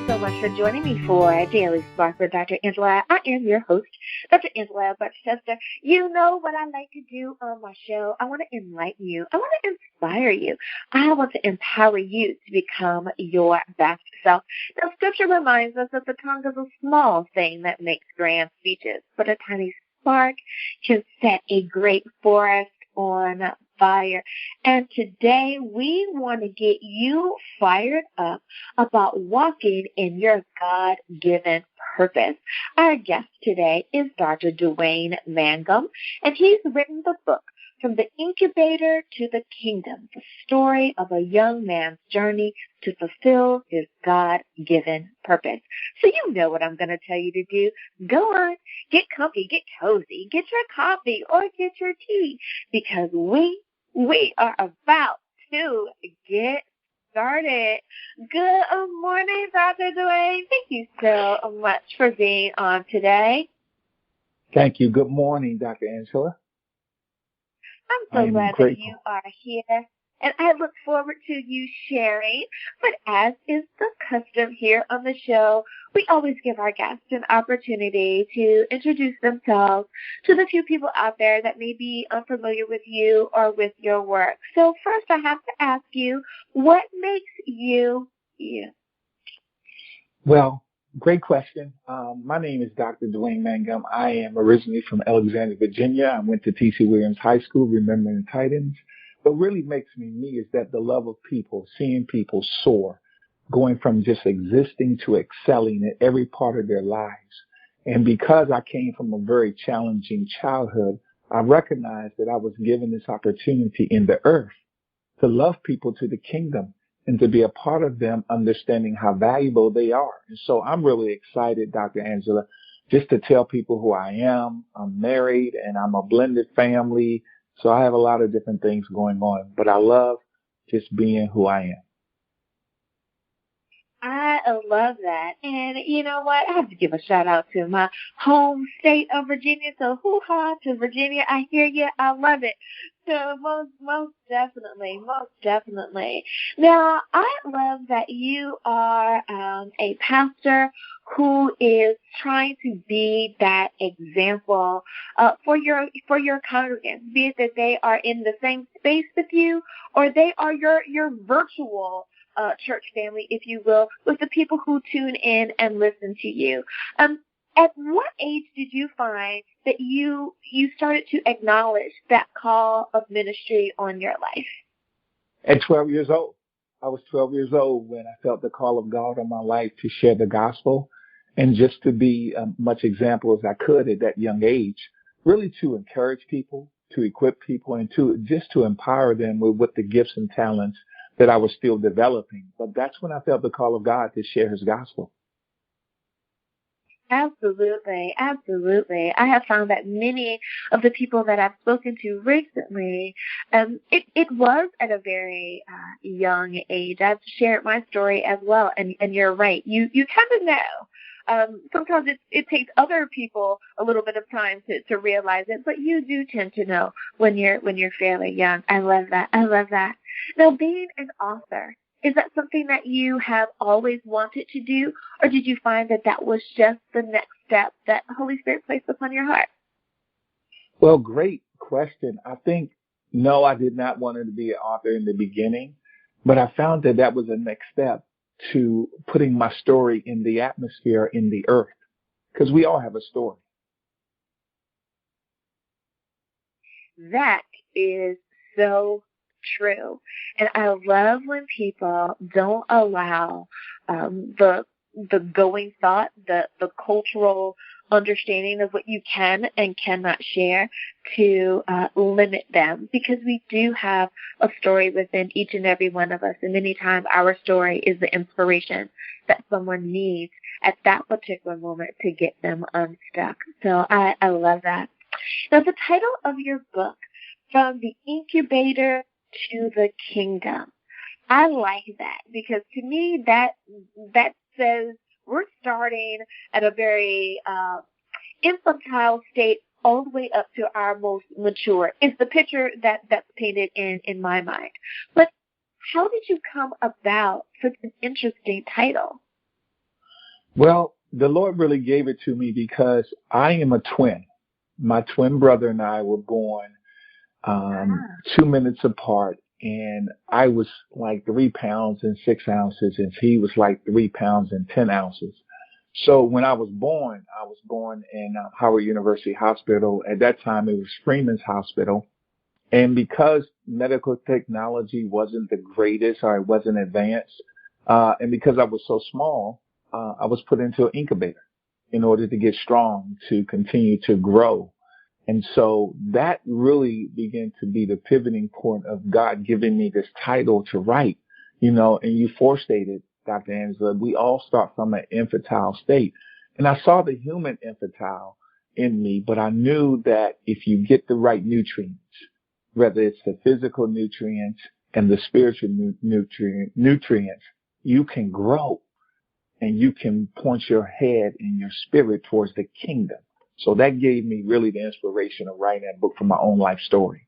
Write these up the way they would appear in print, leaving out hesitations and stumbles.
so much for joining me for Daily Spark with Dr. Angela. I am your host, Dr. Angela Buckchester. You know what I like to do on my show. I want to enlighten you. I want to inspire you. I want to empower you to become your best self. Now, Scripture reminds us that the tongue is a small thing that makes grand speeches, but a tiny spark can set a great forest on fire. And today we want to get you fired up about walking in your God-given purpose. Our guest today is Dr. Duane Mangum, and he's written the book, From the Incubator to the Kingdom, the story of a young man's journey to fulfill his God-given purpose. So you know what I'm going to tell you to do. Go on, get comfy, get cozy, get your coffee or get your tea, because we are about to get started. Good morning, Dr. Duane. Thank you so much for being on today. Thank you. Good morning, Dr. Angela. I'm so glad that you are here, and I look forward to you sharing. But as is the custom here on the show, we always give our guests an opportunity to introduce themselves to the few people out there that may be unfamiliar with you or with your work. So first, I have to ask you, what makes you you? Well, great question. My name is Dr. Duane Mangum. I am originally from Alexandria, Virginia. I went to T.C. Williams High School, remembering the Titans. What really makes me me is that the love of people, seeing people soar, going from just existing to excelling in every part of their lives. And because I came from a very challenging childhood, I recognized that I was given this opportunity in the earth to love people to the kingdom and to be a part of them, understanding how valuable they are. And so I'm really excited, Dr. Angela, just to tell people who I am. I'm married and I'm a blended family. So I have a lot of different things going on, but I love just being who I am. I love that. And you know what? I have to give a shout out to my home state of Virginia. So hoo-ha to Virginia. I hear you. I love it. So most definitely. Now, I love that you are a pastor who is trying to be that example for your congregants, be it that they are in the same space with you or they are your virtual church family, if you will, with the people who tune in and listen to you. At what age did you find that you started to acknowledge that call of ministry on your life? At 12 years old. I was 12 years old when I felt the call of God on my life to share the gospel and just to be much example as I could at that young age, really to encourage people, to equip people, and to empower them with the gifts and talents that I was still developing. But that's when I felt the call of God to share his gospel. Absolutely. I have found that many of the people that I've spoken to recently, it was at a very young age. I've shared my story as well, and you're right. You kind of know. Sometimes it takes other people a little bit of time to realize it, but you do tend to know when you're fairly young. I love that. Now, being an author, is that something that you have always wanted to do, or did you find that was just the next step that the Holy Spirit placed upon your heart? Well, great question. I think, no, I did not want to be an author in the beginning, but I found that was the next step to putting my story in the atmosphere, in the earth, because we all have a story. That is so true. And I love when people don't allow the going thought, the cultural understanding of what you can and cannot share to limit them, because we do have a story within each and every one of us, and many times our story is the inspiration that someone needs at that particular moment to get them unstuck. So I love that. Now, the title of your book, From the Incubator to the Kingdom, I like that, because to me that says we're starting at a very infantile state all the way up to our most mature. It's the picture that's painted in my mind. But how did you come about such an interesting title? Well, the Lord really gave it to me because I am a twin. My twin brother and I were born um, Ah. 2 minutes apart, and I was like 3 pounds and 6 ounces, and he was like 3 pounds and 10 ounces. So when I was born in Howard University Hospital. At that time, it was Freeman's Hospital. And because medical technology wasn't the greatest or it wasn't advanced, and because I was so small, I was put into an incubator in order to get strong, to continue to grow. And so that really began to be the pivoting point of God giving me this title to write, and you forestated, Dr. Angela, we all start from an infantile state. And I saw the human infantile in me, but I knew that if you get the right nutrients, whether it's the physical nutrients and the spiritual nutrients, you can grow and you can point your head and your spirit towards the kingdom. So that gave me really the inspiration of writing that book from my own life story.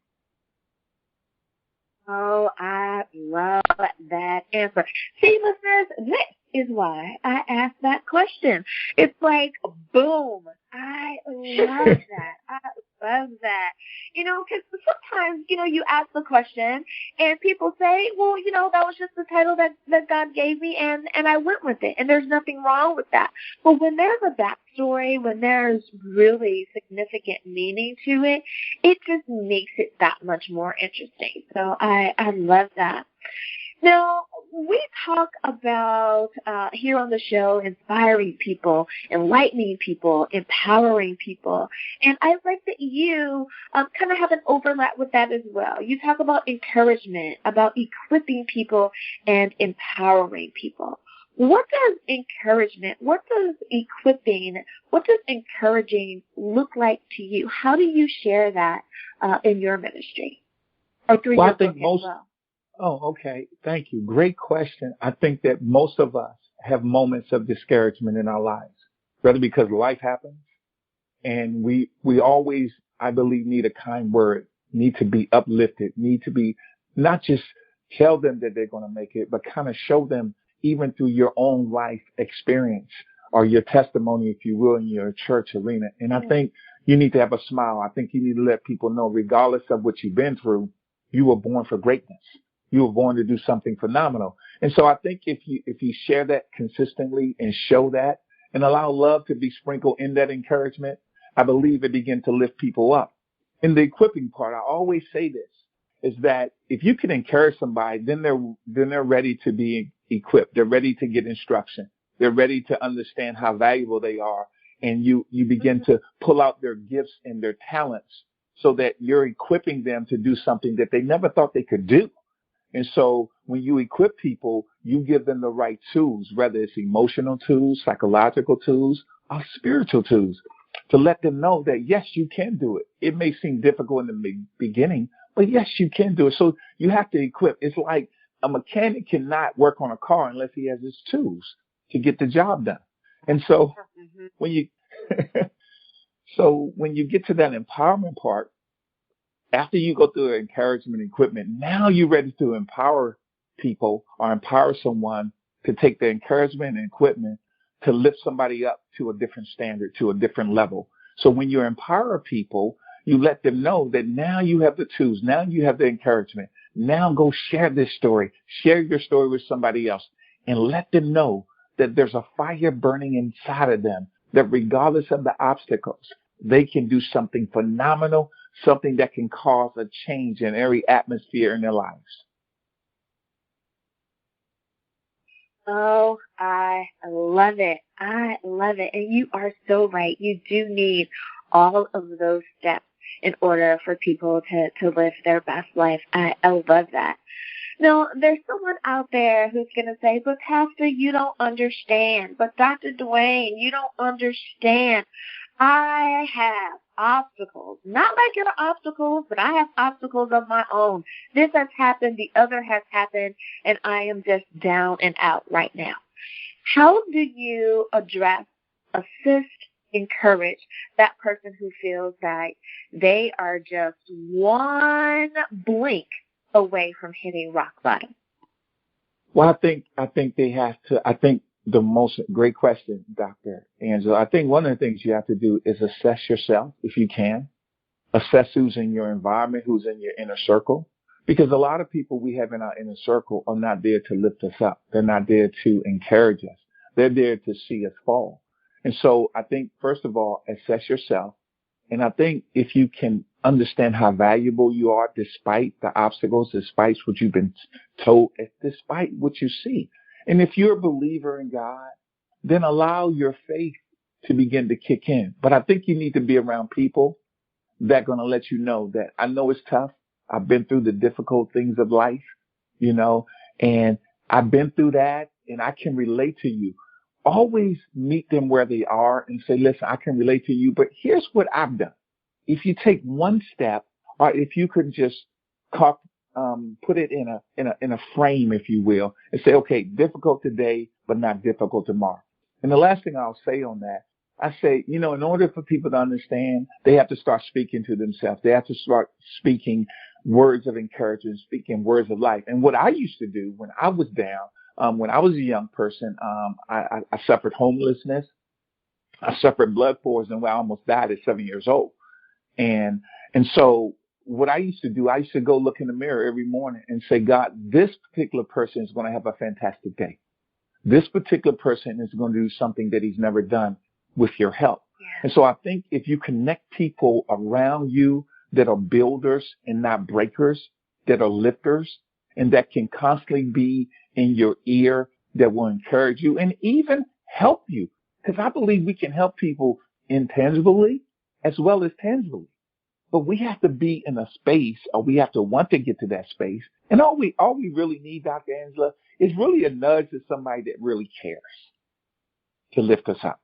Oh, I love that answer. See, listeners, this is why I asked that question. It's like, boom. I love that. I love that. Because sometimes, you ask the question and people say, well, that was just the title that God gave me and I went with it. And there's nothing wrong with that. But when there's a backstory, when there's really significant meaning to it, it just makes it that much more interesting. So I love that. Now, we talk about here on the show inspiring people, enlightening people, empowering people. And I like that you kind of have an overlap with that as well. You talk about encouragement, about equipping people and empowering people. What does encouragement, what does equipping, what does encouraging look like to you? How do you share that in your ministry or through Well, your I think book as most, well? oh, okay. Thank you. Great question. I think that most of us have moments of discouragement in our lives, whether because life happens and we always, I believe, need a kind word, need to be uplifted, need to be not just tell them that they're going to make it, but kind of show them even through your own life experience or your testimony, if you will, in your church arena. And I think you need to have a smile. I think you need to let people know, regardless of what you've been through, you were born for greatness. You were born to do something phenomenal. And so I think if you share that consistently and show that and allow love to be sprinkled in that encouragement, I believe it begins to lift people up. In the equipping part, I always say this, is that if you can encourage somebody, then they're ready to be equipped. They're ready to get instruction. They're ready to understand how valuable they are. And you begin to pull out their gifts and their talents so that you're equipping them to do something that they never thought they could do. And so when you equip people, you give them the right tools, whether it's emotional tools, psychological tools, or spiritual tools, to let them know that, yes, you can do it. It may seem difficult in the beginning, but yes, you can do it. So you have to equip. It's like a mechanic cannot work on a car unless he has his tools to get the job done. And so when you, so when you get to that empowerment part, after you go through the encouragement equipment, now you're ready to empower people or empower someone to take the encouragement and equipment to lift somebody up to a different standard, to a different level. So when you empower people, you let them know that now you have the tools, now you have the encouragement. Now go share this story, share your story with somebody else, and let them know that there's a fire burning inside of them, that regardless of the obstacles, they can do something phenomenal, something that can cause a change in every atmosphere in their lives. Oh, I love it. I love it. And you are so right. You do need all of those steps in order for people to live their best life. I love that. Now, there's someone out there who's going to say, but Pastor, you don't understand. But Dr. Duane, you don't understand. I have obstacles, not like your obstacles, but I have obstacles of my own. This has happened, the other has happened, and I am just down and out right now. How do you address, assist, encourage that person who feels like they are just one blink away from hitting rock bottom? Well, I think they have to. I think the most great question, Dr. Angela. I think one of the things you have to do is assess yourself if you can. Assess who's in your environment, who's in your inner circle. Because a lot of people we have in our inner circle are not there to lift us up. They're not there to encourage us. They're there to see us fall. And so I think, first of all, assess yourself. And I think if you can understand how valuable you are despite the obstacles, despite what you've been told, despite what you see. And if you're a believer in God, then allow your faith to begin to kick in. But I think you need to be around people that are going to let you know that I know it's tough. I've been through the difficult things of life, and I've been through that and I can relate to you. Always meet them where they are and say, listen, I can relate to you, but here's what I've done. If you take one step, or if you could just put it in a frame, if you will, and say, okay, difficult today, but not difficult tomorrow. And the last thing I'll say on that, I say, in order for people to understand, they have to start speaking to themselves. They have to start speaking words of encouragement, speaking words of life. And what I used to do when I was down, when I was a young person, I suffered homelessness. I suffered blood poisoning where I almost died at 7 years old. And so what I used to do, I used to go look in the mirror every morning and say, God, this particular person is going to have a fantastic day. This particular person is going to do something that he's never done with your help. Yeah. And so I think if you connect people around you that are builders and not breakers, that are lifters, and that can constantly be in your ear, that will encourage you and even help you. Because I believe we can help people intangibly as well as tangibly. But we have to be in a space, or we have to want to get to that space. And all we really need, Dr. Angela, is really a nudge to somebody that really cares to lift us up.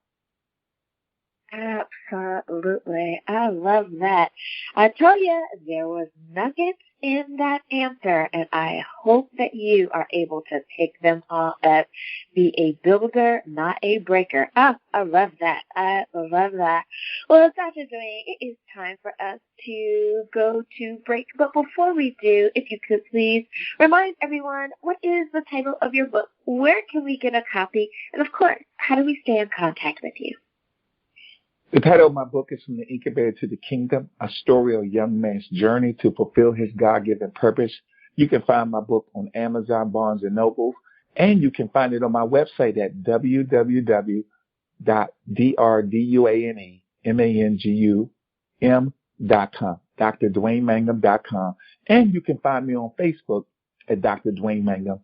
Absolutely. I love that. I tell you, there was nuggets in that answer, and I hope that you are able to pick them all up. Be a builder, not a breaker. I love that. I love that. Well, Dr. Duane, it is time for us to go to break. But before we do, if you could please remind everyone, what is the title of your book? Where can we get a copy? And of course, how do we stay in contact with you? The title of my book is From the Incubator to the Kingdom, a story of a young man's journey to fulfill his God-given purpose. You can find my book on Amazon, Barnes & Noble, and you can find it on my website at www.drduanemangum.com, drduanemangum.com. And you can find me on Facebook at Dr. Duane Mangum.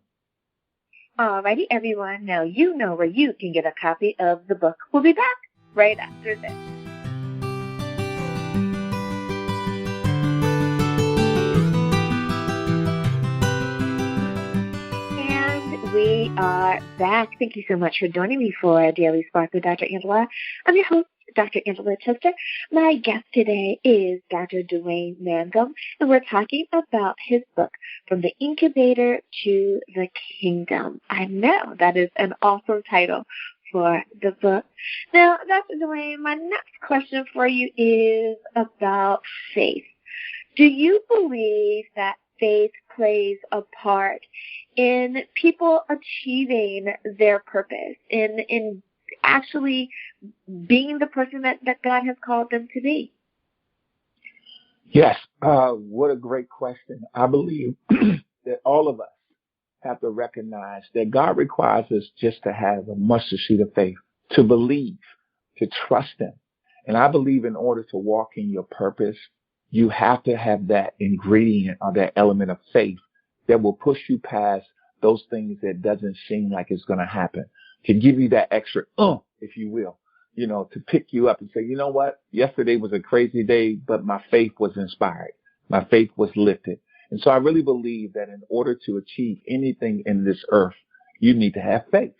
Alrighty, everyone. Now you know where you can get a copy of the book. We'll be back right after this. And we are back. Thank you so much for joining me for Daily Spark with Dr. Angela. I'm your host, Dr. Angela Chester. My guest today is Dr. Duane Mangum, and we're talking about his book, From the Incubator to the Kingdom. I know that is an awesome title for the book. Now, Dr. Duane, my next question for you is about faith. Do you believe that faith plays a part in people achieving their purpose, in actually being the person that God has called them to be? Yes. What a great question. I believe that all of us have to recognize that God requires us just to have a mustard seed of faith, to believe, to trust Him. And I believe in order to walk in your purpose, you have to have that ingredient or that element of faith that will push you past those things that doesn't seem like it's going to happen, to give you that extra, if you will, to pick you up and say, you know what? Yesterday was a crazy day, but my faith was inspired. My faith was lifted. And so I really believe that in order to achieve anything in this earth, you need to have faith.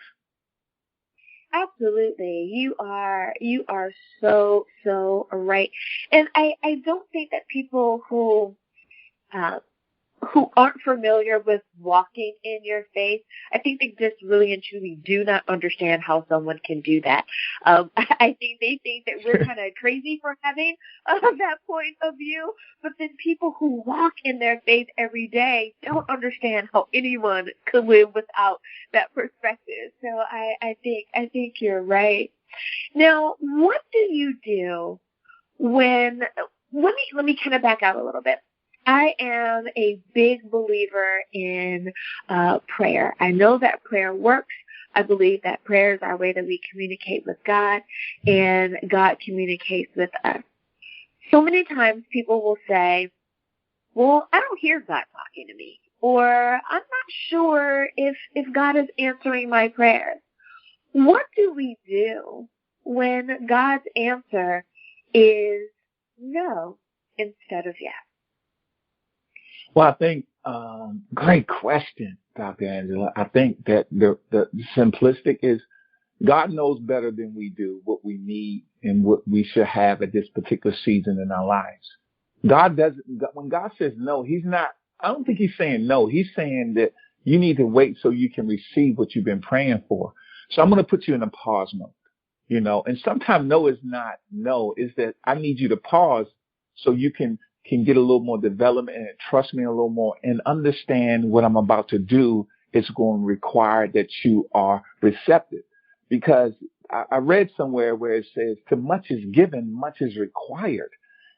Absolutely. You are so right. And I don't think that people who who aren't familiar with walking in your faith, I think they just really and truly do not understand how someone can do that. I think they think that we're kind of crazy for having that point of view, but then people who walk in their faith every day don't understand how anyone could live without that perspective. So I think you're right. Now, what do you do when? Let me kind of back out a little bit. I am a big believer in prayer. I know that prayer works. I believe that prayer is our way that we communicate with God, and God communicates with us. So many times people will say, well, I don't hear God talking to me, or I'm not sure if God is answering my prayers. What do we do when God's answer is no instead of yes? Well, I think, great question, Dr. Angela. I think that the simplistic is God knows better than we do what we need and what we should have at this particular season in our lives. When God says no, I don't think he's saying no. He's saying that you need to wait so you can receive what you've been praying for. So I'm going to put you in a pause mode, and sometimes no is not no, is that I need you to pause so you can get a little more development and trust me a little more and understand what I'm about to do is going to require that you are receptive. Because I read somewhere where it says, to much is given, much is required.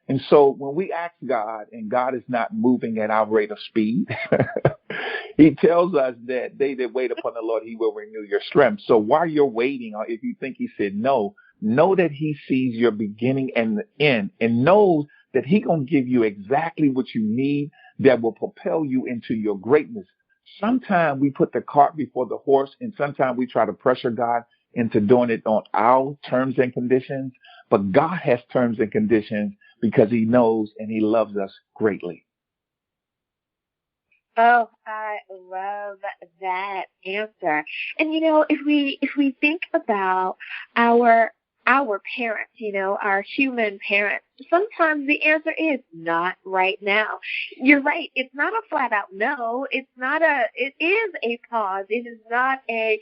And so when we ask God and God is not moving at our rate of speed, he tells us that they that wait upon the Lord, he will renew your strength. So while you're waiting, or if you think he said no, know that he sees your beginning and the end and knows that he going to give you exactly what you need that will propel you into your greatness. Sometimes we put the cart before the horse, and sometimes we try to pressure God into doing it on our terms and conditions. But God has terms and conditions because he knows and he loves us greatly. Oh, I love that answer. And if we think about our parents, our human parents, sometimes the answer is not right now. You're right. It's not a flat out no. It is a pause. It is not a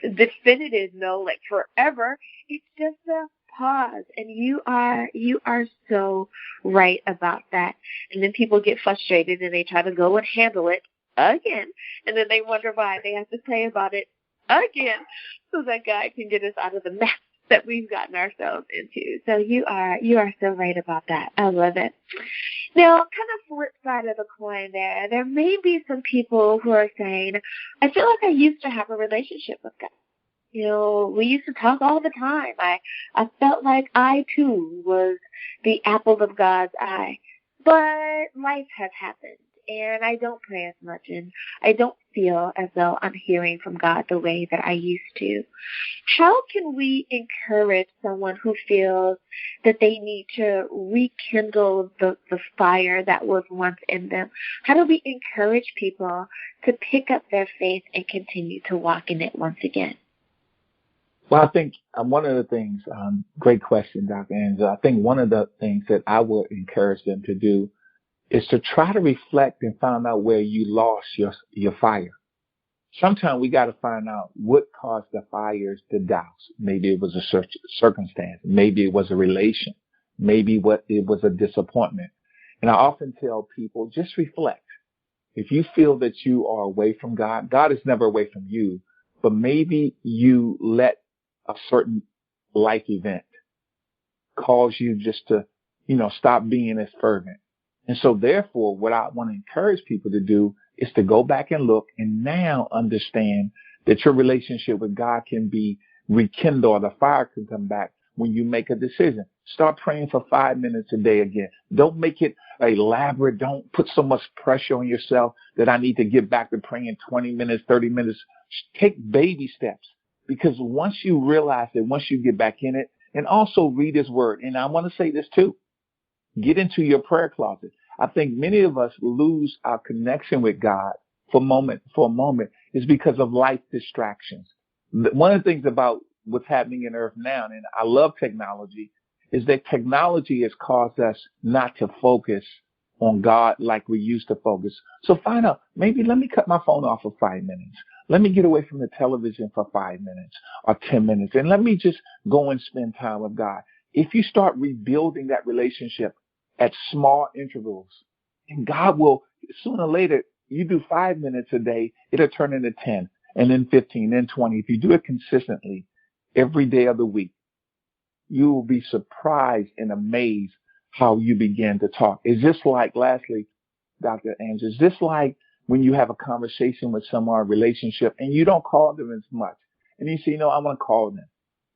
definitive no, like forever. It's just a pause. And you are so right about that. And then people get frustrated and they try to go and handle it again. And then they wonder why they have to pray about it again so that God can get us out of the mess that we've gotten ourselves into. So you are so right about that. I love it. Now, kind of flip side of the coin there may be some people who are saying, I feel like I used to have a relationship with God. We used to talk all the time. I felt like I too was the apple of God's eye. But life has happened, and I don't pray as much, and I don't feel as though I'm hearing from God the way that I used to. How can we encourage someone who feels that they need to rekindle the fire that was once in them? How do we encourage people to pick up their faith and continue to walk in it once again? Well, I think one of the things, great question, Dr. Angela. I think one of the things that I would encourage them to do is to try to reflect and find out where you lost your fire. Sometimes we got to find out what caused the fires to douse. Maybe it was a circumstance. Maybe it was a relation. Maybe it was a disappointment. And I often tell people, just reflect. If you feel that you are away from God, God is never away from you, but maybe you let a certain life event cause you just to, stop being as fervent. And so therefore, what I want to encourage people to do is to go back and look and now understand that your relationship with God can be rekindled. The fire can come back when you make a decision. Start praying for 5 minutes a day again. Don't make it elaborate. Don't put so much pressure on yourself that I need to get back to praying 20 minutes, 30 minutes. Take baby steps, because once you realize that, once you get back in it, and also read his word. And I want to say this too. Get into your prayer closet. I think many of us lose our connection with God for a moment is because of life distractions. One of the things about what's happening in earth now, and I love technology, is that technology has caused us not to focus on God like we used to focus. So find out, maybe let me cut my phone off for 5 minutes. Let me get away from the television for 5 minutes or 10 minutes, and let me just go and spend time with God. If you start rebuilding that relationship at small intervals, and God will, sooner or later, you do 5 minutes a day, it'll turn into 10, and then 15, then 20. If you do it consistently every day of the week, you will be surprised and amazed how you begin to talk. It's just like, lastly, Dr. Andrews, it's just like when you have a conversation with someone, a relationship, and you don't call them as much. And you say, I want to call them.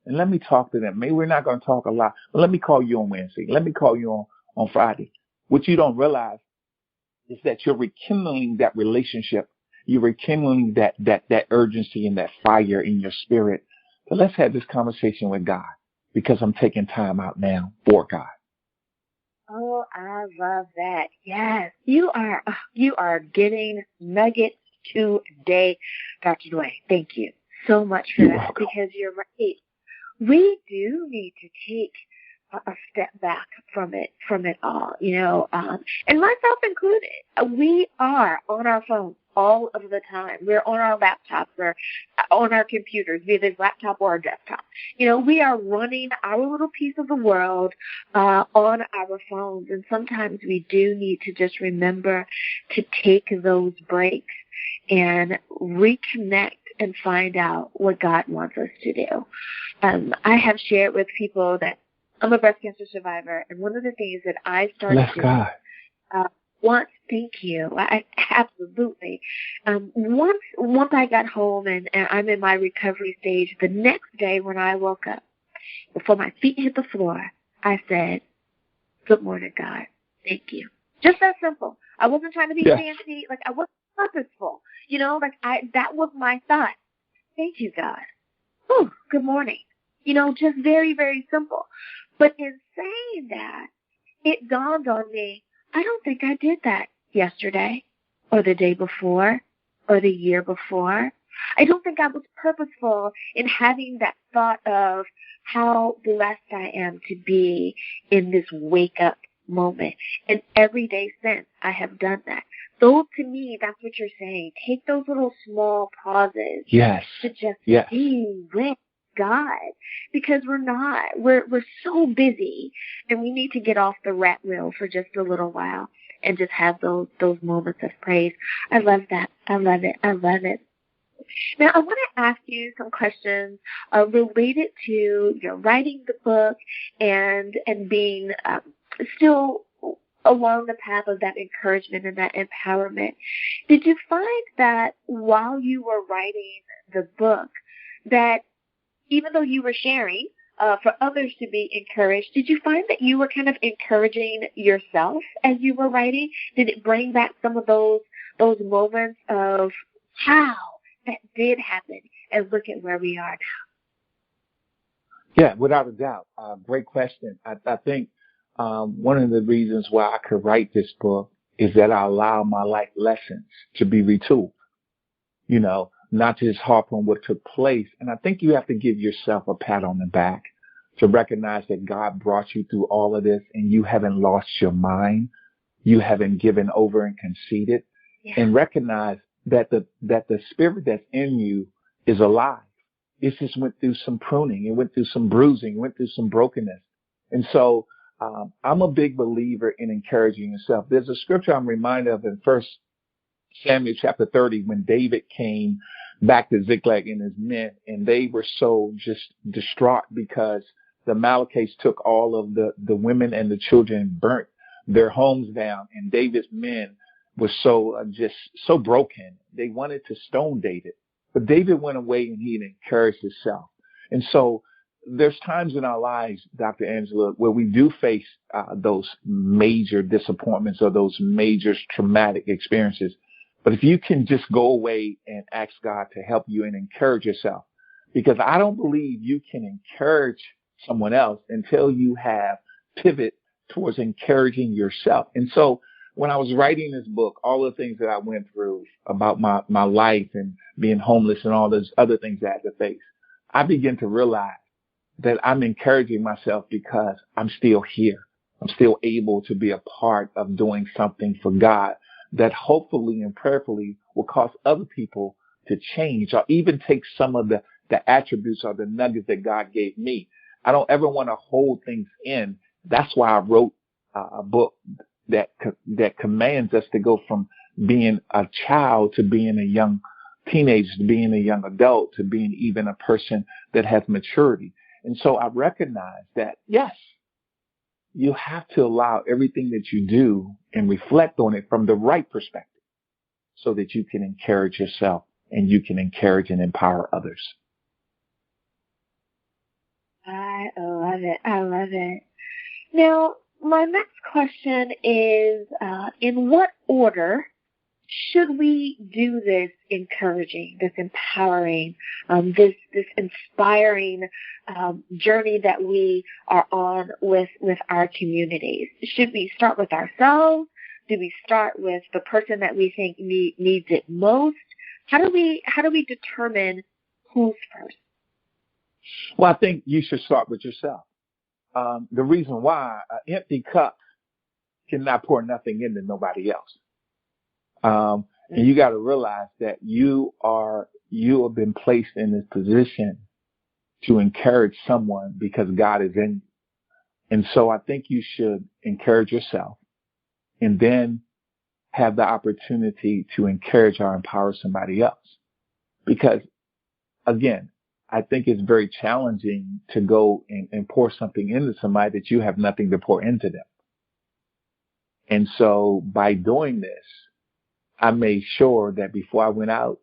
And let me talk to them. Maybe we're not going to talk a lot, but let me call you on Wednesday. Let me call you on Friday. What you don't realize is that you're rekindling that relationship. You're rekindling that urgency and that fire in your spirit. But let's have this conversation with God, because I'm taking time out now for God. Oh, I love that. Yes, you are getting nuggets today, Dr. Duane. Thank you so much for You're that, welcome. because you're right. We do need to take a step back from it all, and myself included. We are on our phones all of the time. We're on our laptops or on our computers, be it a laptop or a desktop. We are running our little piece of the world on our phones, and sometimes we do need to just remember to take those breaks and reconnect and find out what God wants us to do. I have shared with people that I'm a breast cancer survivor, and one of the things that I started doing thank you. I absolutely. Once I got home and I'm in my recovery stage, the next day when I woke up, before my feet hit the floor, I said, "Good morning, God. Thank you." Just that simple. I wasn't trying to be fancy. Like, I wasn't purposeful. That was my thought. Thank you, God. Oh, good morning. Just very, very simple. But in saying that, it dawned on me, I don't think I did that yesterday or the day before or the year before. I don't think I was purposeful in having that thought of how blessed I am to be in this wake-up moment. And every day since, I have done that. So to me, that's what you're saying. Take those little small pauses to just be with God, because we're so busy, and we need to get off the rat wheel for just a little while and just have those moments of praise. I love that. I love it. I love it. Now, I want to ask you some questions related to your writing the book and being still along the path of that encouragement and that empowerment. Did you find that while you were writing the book, that even though you were sharing for others to be encouraged, did you find that you were kind of encouraging yourself as you were writing? Did it bring back some of those moments of how that did happen, and look at where we are now? Yeah, without a doubt. Great question. I think one of the reasons why I could write this book is that I allow my life lessons to be retooled. Not just harp on what took place. And I think you have to give yourself a pat on the back to recognize that God brought you through all of this, and you haven't lost your mind. You haven't given over and conceded. And recognize that the spirit that's in you is alive. It just went through some pruning. It went through some bruising. It went through some brokenness. And so I'm a big believer in encouraging yourself. There's a scripture I'm reminded of in 1 Samuel chapter 30, when David came back to Ziklag and his men, and they were so just distraught because the Amalekites took all of the women and the children and burnt their homes down, and David's men were just so broken. They wanted to stone David, but David went away and he encouraged himself. And so there's times in our lives, Dr. Angela, where we do face those major disappointments or those major traumatic experiences. But if you can just go away and ask God to help you and encourage yourself, because I don't believe you can encourage someone else until you have pivot towards encouraging yourself. And so when I was writing this book, all the things that I went through about my life and being homeless and all those other things I had to face, I began to realize that I'm encouraging myself because I'm still here. I'm still able to be a part of doing something for God that hopefully and prayerfully will cause other people to change or even take some of the attributes or the nuggets that God gave me. I don't ever want to hold things in. That's why I wrote a book that commands us to go from being a child to being a young teenager, to being a young adult, to being even a person that has maturity. And so I recognize that, yes, you have to allow everything that you do and reflect on it from the right perspective so that you can encourage yourself and you can encourage and empower others. I love it. I love it. Now, my next question is, in what order should we do this encouraging, this empowering, this inspiring journey that we are on with our communities? Should we start with ourselves? Do we start with the person that we think needs it most? How do we determine who's first? Well, I think you should start with yourself. The reason why an empty cup cannot pour nothing into nobody else. And you got to realize that you have been placed in this position to encourage someone because God is in you. And so I think you should encourage yourself and then have the opportunity to encourage or empower somebody else. Because again, I think it's very challenging to go and pour something into somebody that you have nothing to pour into them. And so by doing this, I made sure that before I went out,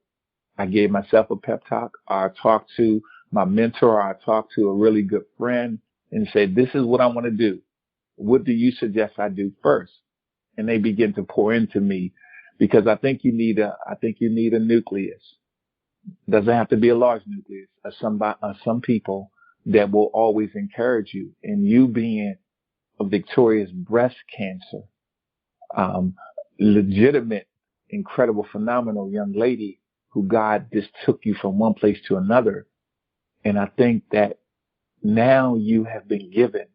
I gave myself a pep talk, or I talked to my mentor, or I talked to a really good friend and said, this is what I want to do. What do you suggest I do first? And they begin to pour into me because I think you need a nucleus. It doesn't have to be a large nucleus of some people that will always encourage you. And you being a victorious breast cancer, legitimate, incredible, phenomenal young lady who God just took you from one place to another. And I think that now you have been given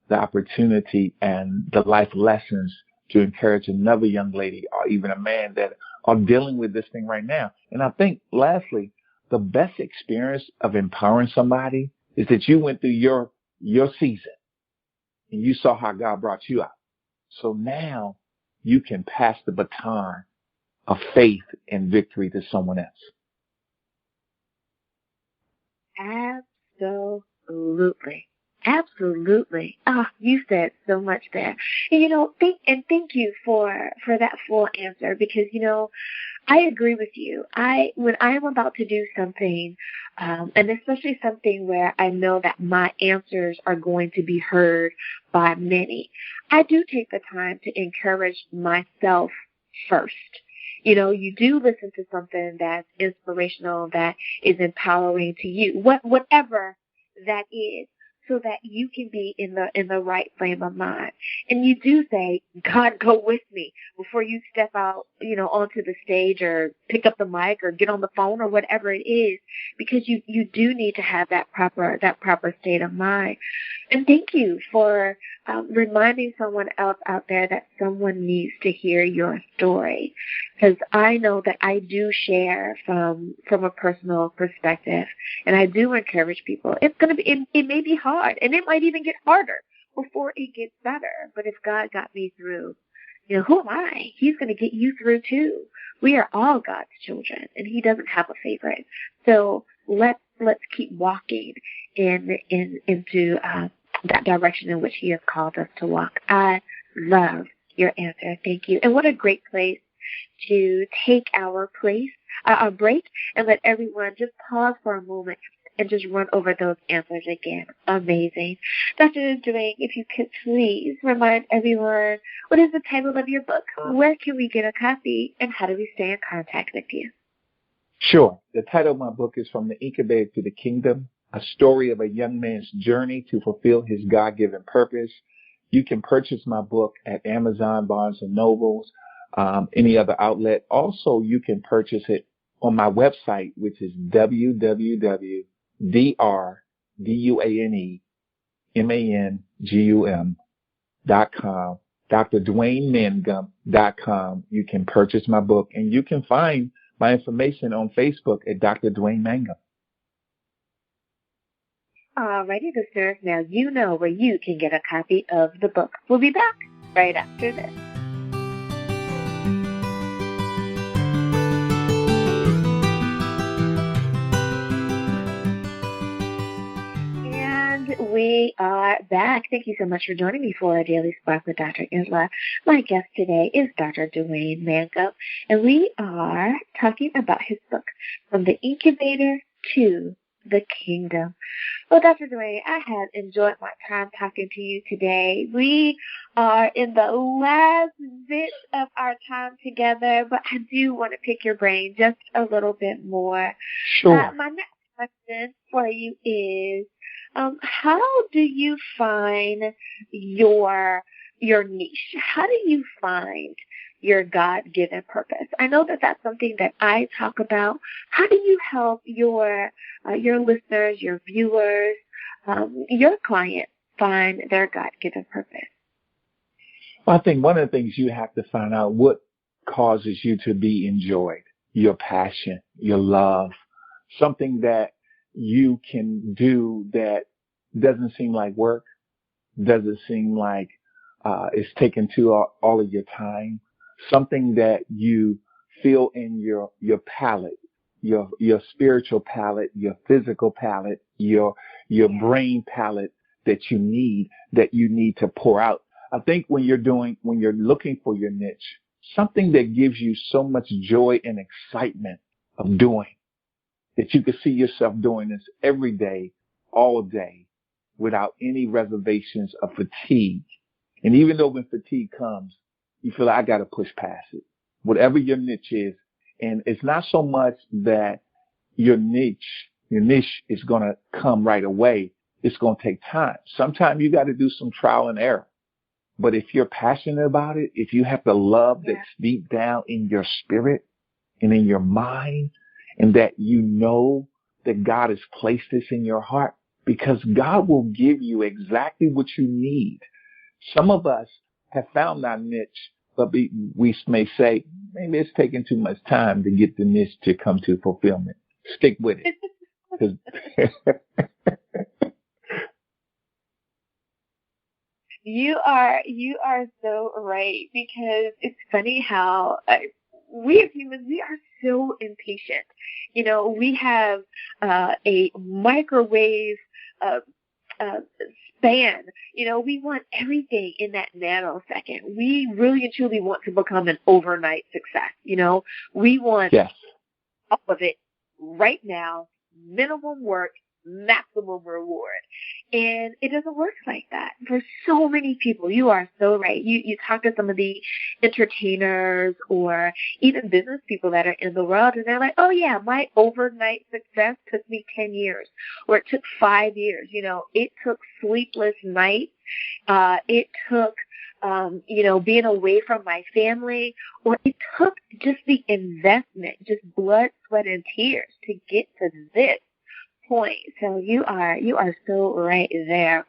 the opportunity and the life lessons to encourage another young lady or even a man that are dealing with this thing right now. And I think lastly, the best experience of empowering somebody is that you went through your season and you saw how God brought you out. So now you can pass the baton of faith and victory to someone else. Absolutely. Absolutely. You said so much there. And, thank you for that full answer because, I agree with you. When I am about to do something, and especially something where I know that my answers are going to be heard by many, I do take the time to encourage myself first. You do listen to something that's inspirational, that is empowering to you, whatever that is, so that you can be in the right frame of mind. And you do say, God, go with me before you step out, onto the stage or pick up the mic or get on the phone or whatever it is, because you do need to have that proper state of mind. And thank you for reminding someone else out there that someone needs to hear your story. Because I know that I do share from a personal perspective, and I do encourage people. It's going to be, it may be hard, and it might even get harder before it gets better. But if God got me through, who am I? He's going to get you through too. We are all God's children, and He doesn't have a favorite. So let's keep walking into that direction in which He has called us to walk. I love your answer. Thank you. And what a great place to take our break and let everyone just pause for a moment and just run over those answers again. Amazing. Dr. Duane, if you could please remind everyone, what is the title of your book? Where can we get a copy? And how do we stay in contact with you? Sure. The title of my book is From the Incubator to the Kingdom, a story of a young man's journey to fulfill his God-given purpose. You can purchase my book at Amazon, Barnes & Nobles, any other outlet. Also, you can purchase it on my website, which is www.drduanemangum.com. drduanemangum.com. You can purchase my book, and you can find my information on Facebook at Dr. Duane Mangum. Alrighty, listeners. Now you know where you can get a copy of the book. We'll be back right after this. And we are back. Thank you so much for joining me for a Daily Spark with Dr. Angela. My guest today is Dr. Duane Mangum, and we are talking about his book, From the Incubator to the Kingdom. Well, Dr. Duane, I have enjoyed my time talking to you today. We are in the last bit of our time together, but I do want to pick your brain just a little bit more. Sure. My next question for you is, how do you find your niche? How do you find your God-given purpose? I know that that's something that I talk about. How do you help your listeners, your viewers, your clients find their God-given purpose? Well, I think one of the things you have to find out what causes you to be enjoyed, your passion, your love, something that you can do that doesn't seem like work, doesn't seem like it's taken all of your time, something that you feel in your palate, your spiritual palate, your physical palate, your brain palate that you need to pour out. I think when you're looking for your niche, something that gives you so much joy and excitement of doing, that you could see yourself doing this every day, all day, without any reservations of fatigue. And even though when fatigue comes, you feel like I got to push past it. Whatever your niche is, and it's not so much that your niche is going to come right away. It's going to take time. Sometimes you got to do some trial and error. But if you're passionate about it, if you have the love that's deep down in your spirit and in your mind, and that you know that God has placed this in your heart, because God will give you exactly what you need. Some of us have found our niche, but we may say, maybe it's taking too much time to get the niche to come to fulfillment. Stick with it. You are so right, because it's funny how we as humans, we are so impatient. You know, we have a microwave span. You know, we want everything in that nanosecond. We really and truly want to become an overnight success. You know, we want all of it right now, minimum work, maximum reward. And it doesn't work like that for so many people. You are so right. You talk to some of the entertainers or even business people that are in the world, and they're like, oh yeah, my overnight success took me 10 years, or it took 5 years. You know, it took sleepless nights. It took, being away from my family, or it took just the investment, just blood, sweat, and tears to get to this point. So you are so right there.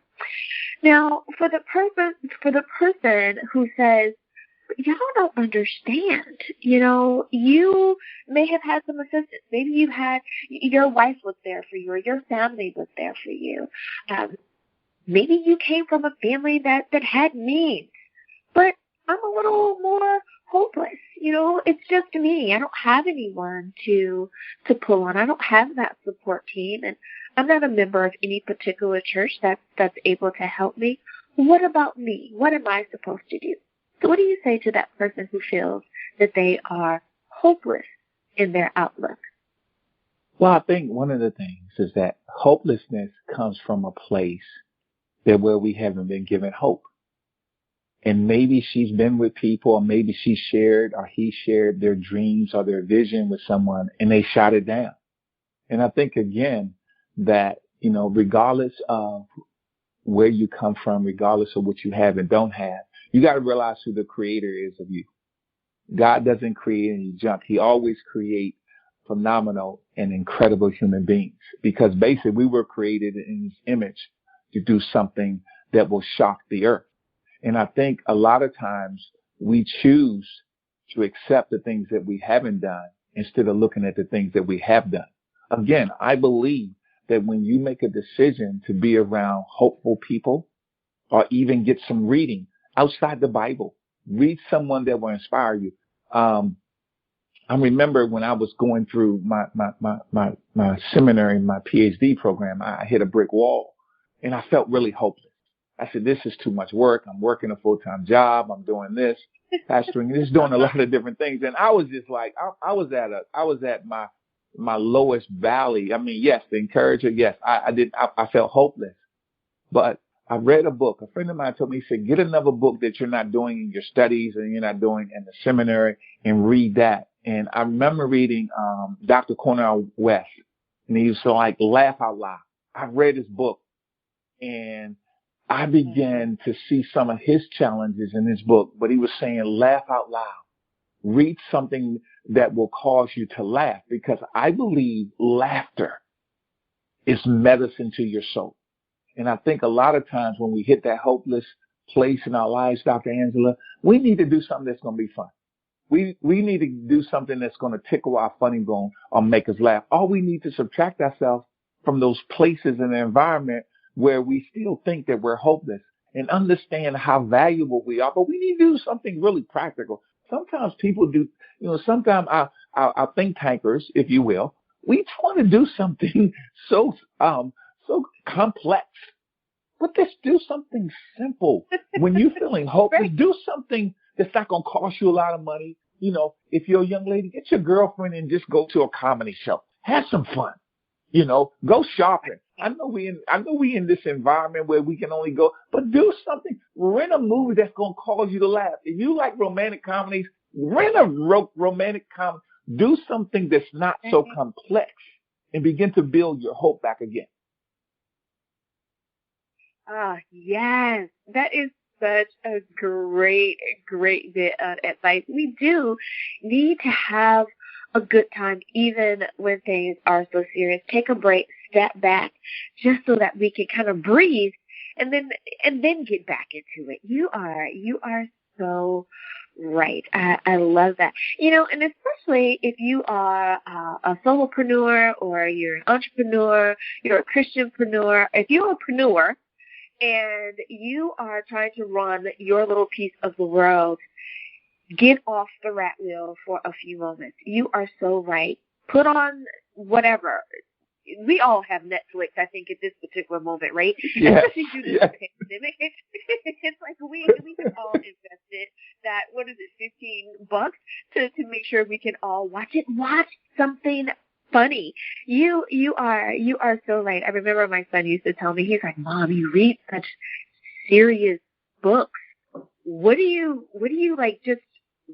Now, for the person who says, y'all don't understand, you know, you may have had some assistance. Maybe you had, your wife was there for you, or your family was there for you. Maybe you came from a family that had means, but I'm a little more hopeless. You know, it's just me. I don't have anyone to pull on. I don't have that support team, and I'm not a member of any particular church that's able to help me. What about me? What am I supposed to do? So what do you say to that person who feels that they are hopeless in their outlook? Well, I think one of the things is that hopelessness comes from a place where we haven't been given hope. And maybe she's been with people, or maybe she shared or he shared their dreams or their vision with someone, and they shot it down. And I think, again, that, you know, regardless of where you come from, regardless of what you have and don't have, you got to realize who the creator is of you. God doesn't create any junk. He always creates phenomenal and incredible human beings, because basically we were created in his image to do something that will shock the earth. And I think a lot of times we choose to accept the things that we haven't done instead of looking at the things that we have done. Again, I believe that when you make a decision to be around hopeful people or even get some reading outside the Bible, read someone that will inspire you. I remember when I was going through my seminary, my PhD program, I hit a brick wall and I felt really hopeless. I said, this is too much work. I'm working a full-time job. I'm doing this, pastoring, just doing a lot of different things. And I was just like, I was at my lowest valley. I mean, yes, the encourager. Yes, I felt hopeless, but I read a book. A friend of mine told me, he said, get another book that you're not doing in your studies and you're not doing in the seminary and read that. And I remember reading, Dr. Cornel West, and he used to like laugh out loud. I read his book and I began to see some of his challenges in his book, but he was saying, laugh out loud. Read something that will cause you to laugh, because I believe laughter is medicine to your soul. And I think a lot of times when we hit that hopeless place in our lives, Dr. Angela, we need to do something that's going to be fun. We need to do something that's going to tickle our funny bone or make us laugh. Or we need to subtract ourselves from those places in the environment where we still think that we're hopeless, and understand how valuable we are. But we need to do something really practical. Sometimes people do, sometimes our think tankers, if you will, we want to do something so complex. But let's do something simple. When you're feeling hopeless, Right. do something that's not going to cost you a lot of money. If you're a young lady, get your girlfriend and just go to a comedy show. Have some fun. Go shopping. I know we in this environment where we can only go, but do something. Rent a movie that's going to cause you to laugh. If you like romantic comedies, rent a romantic comedy. Do something that's not so complex and begin to build your hope back again. Yes, that is such a great bit of advice. We do need to have a good time, even when things are so serious. Take a break, step back, just so that we can kind of breathe, and then get back into it. You are so right. I love that. And especially if you are a solopreneur, or you're an entrepreneur, you're a Christianpreneur. If you're a preneur and you are trying to run your little piece of the world, get off the rat wheel for a few moments. You are so right. Put on whatever. We all have Netflix, I think, at this particular moment, right? Yes. Especially due to the pandemic. It's like we can all invest it. That, what is it, $15 to make sure we can all watch it. Watch something funny. You are so right. I remember my son used to tell me, he's like, Mom, you read such serious books. What do you like just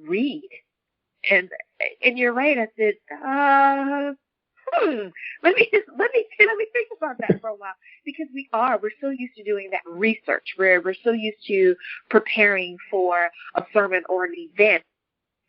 read? And you're right. I said, let me think about that for a while, because we're so used to doing that research. We're so used to preparing for a sermon or an event.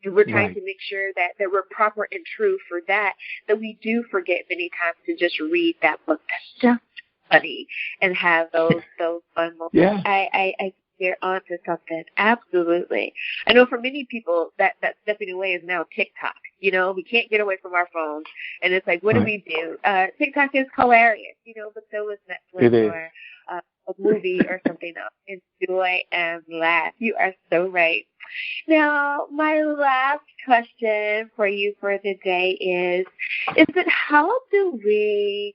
And we're trying to make sure that we're proper and true for that we do forget many times to just read that book that's just funny and have those fun moments. Yeah. I you're onto something. Absolutely. I know for many people that stepping away is now TikTok. We can't get away from our phones, and it's like, what do we do? TikTok is hilarious, but so is Netflix or a movie or something else. Enjoy and laugh. You are so right. Now, my last question for you for the day is that how do we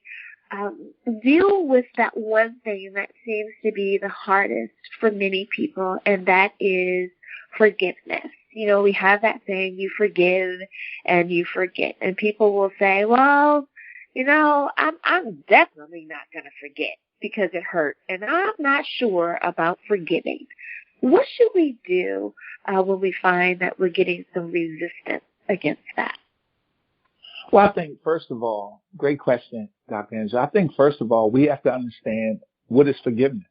deal with that one thing that seems to be the hardest for many people, and that is forgiveness? We have that saying, you forgive and you forget. And people will say, well, I'm definitely not going to forget because it hurt, and I'm not sure about forgiving. What should we do when we find that we're getting some resistance against that? Well, I think, first of all, great question, Dr. Angela. I think, first of all, we have to understand, what is forgiveness?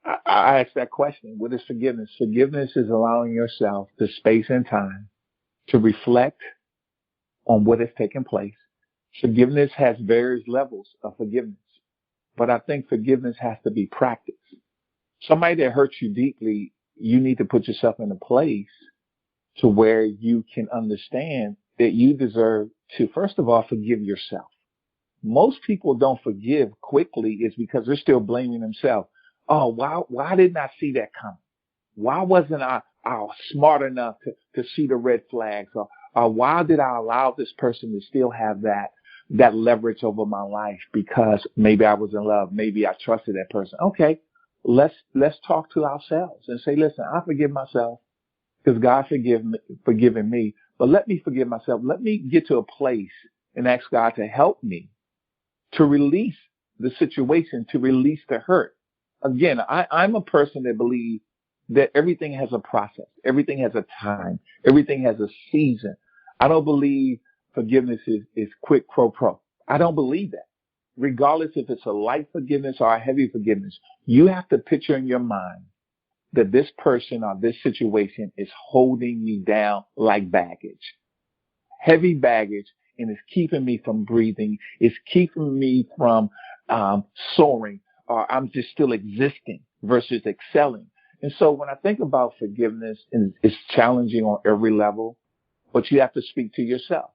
I asked that question. What is forgiveness? Forgiveness is allowing yourself the space and time to reflect on what has taken place. Forgiveness has various levels of forgiveness, but I think forgiveness has to be practiced. Somebody that hurts you deeply, you need to put yourself in a place to where you can understand that you deserve to, first of all, forgive yourself. Most people don't forgive quickly is because they're still blaming themselves. Oh, why didn't I see that coming? Why wasn't I smart enough to see the red flags? Or why did I allow this person to still have that leverage over my life? Because maybe I was in love. Maybe I trusted that person. Okay, let's talk to ourselves and say, listen, I forgive myself because God forgiven me. But let me forgive myself. Let me get to a place and ask God to help me to release the situation, to release the hurt. Again, I'm a person that believes that everything has a process. Everything has a time. Everything has a season. I don't believe forgiveness is quick pro. I don't believe that. Regardless if it's a light forgiveness or a heavy forgiveness, you have to picture in your mind that this person or this situation is holding me down like baggage, heavy baggage, and it's keeping me from breathing. It's keeping me from soaring, or I'm just still existing versus excelling. And so when I think about forgiveness, and it's challenging on every level, but you have to speak to yourself.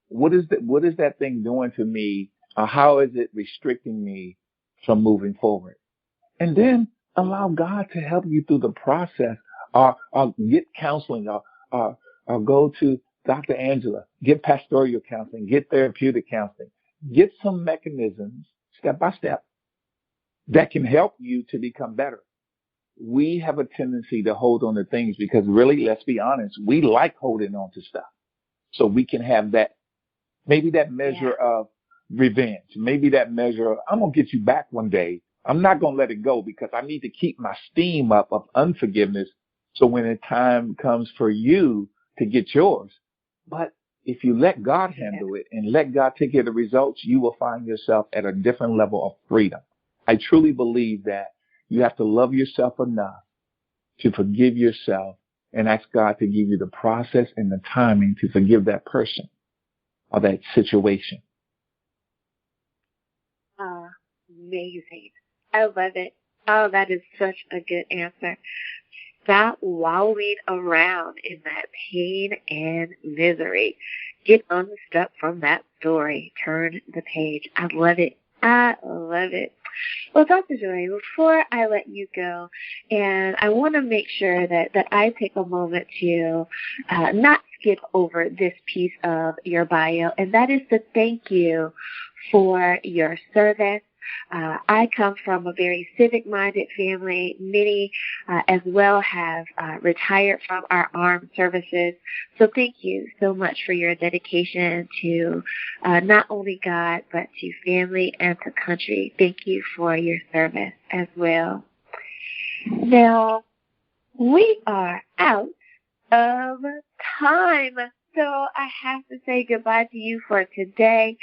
What is that thing doing to me? How is it restricting me from moving forward? And then allow God to help you through the process, or get counseling, or go to Dr. Angela, get pastoral counseling, get therapeutic counseling, get some mechanisms step by step that can help you to become better. We have a tendency to hold on to things because really, let's be honest, we like holding on to stuff. So we can have maybe that measure of revenge, maybe that measure of, I'm going to get you back one day. I'm not going to let it go because I need to keep my steam up of unforgiveness. So when the time comes for you to get yours, but if you let God handle it and let God take care of the results, you will find yourself at a different level of freedom. I truly believe that you have to love yourself enough to forgive yourself and ask God to give you the process and the timing to forgive that person or that situation. Amazing. I love it. Oh, that is such a good answer. Stop wallowing around in that pain and misery. Get unstuck from that story. Turn the page. I love it. I love it. Well, Dr. Joy, before I let you go, and I want to make sure that I take a moment to not skip over this piece of your bio, and that is to thank you for your service. I come from a very civic-minded family. Many as well have retired from our armed services. So thank you so much for your dedication to not only God, but to family and to country. Thank you for your service as well. Now, we are out of time. So I have to say goodbye to you for today.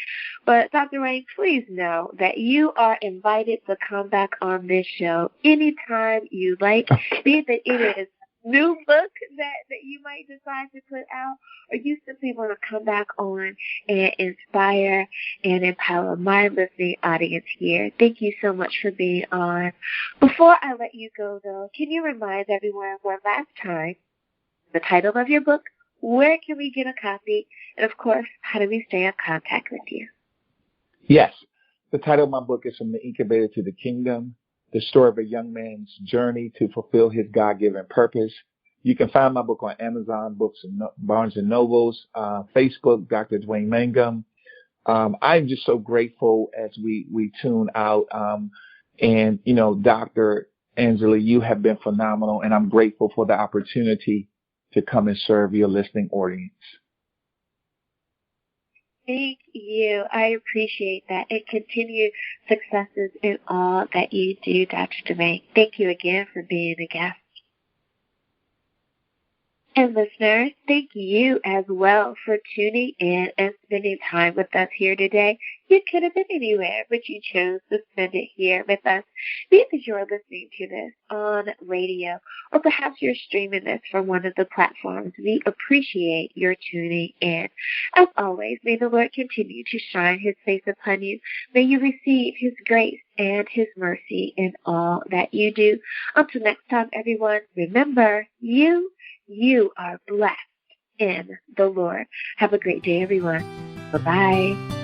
But Dr. Rain, please know that you are invited to come back on this show anytime you like, be it that it is a new book that you might decide to put out, or you simply want to come back on and inspire and empower my listening audience here. Thank you so much for being on. Before I let you go, though, can you remind everyone one last time the title of your book, where can we get a copy? And, of course, how do we stay in contact with you? Yes. The title of my book is From the Incubator to the Kingdom, the story of a young man's journey to fulfill his God-given purpose. You can find my book on Amazon Books and Barnes & Nobles, Facebook, Dr. Duane Mangum. I'm just so grateful as we tune out. And, you know, Dr. Angela, you have been phenomenal, and I'm grateful for the opportunity to come and serve your listening audience. Thank you. I appreciate that. And continued successes in all that you do, Dr. Duane. Thank you again for being a guest. And listeners, thank you as well for tuning in and spending time with us here today. You could have been anywhere, but you chose to spend it here with us because you're listening to this on radio, or perhaps you're streaming this from one of the platforms. We appreciate your tuning in. As always, may the Lord continue to shine his face upon you. May you receive his grace and his mercy in all that you do. Until next time, everyone, remember, you are blessed in the Lord. Have a great day, everyone. Bye-bye.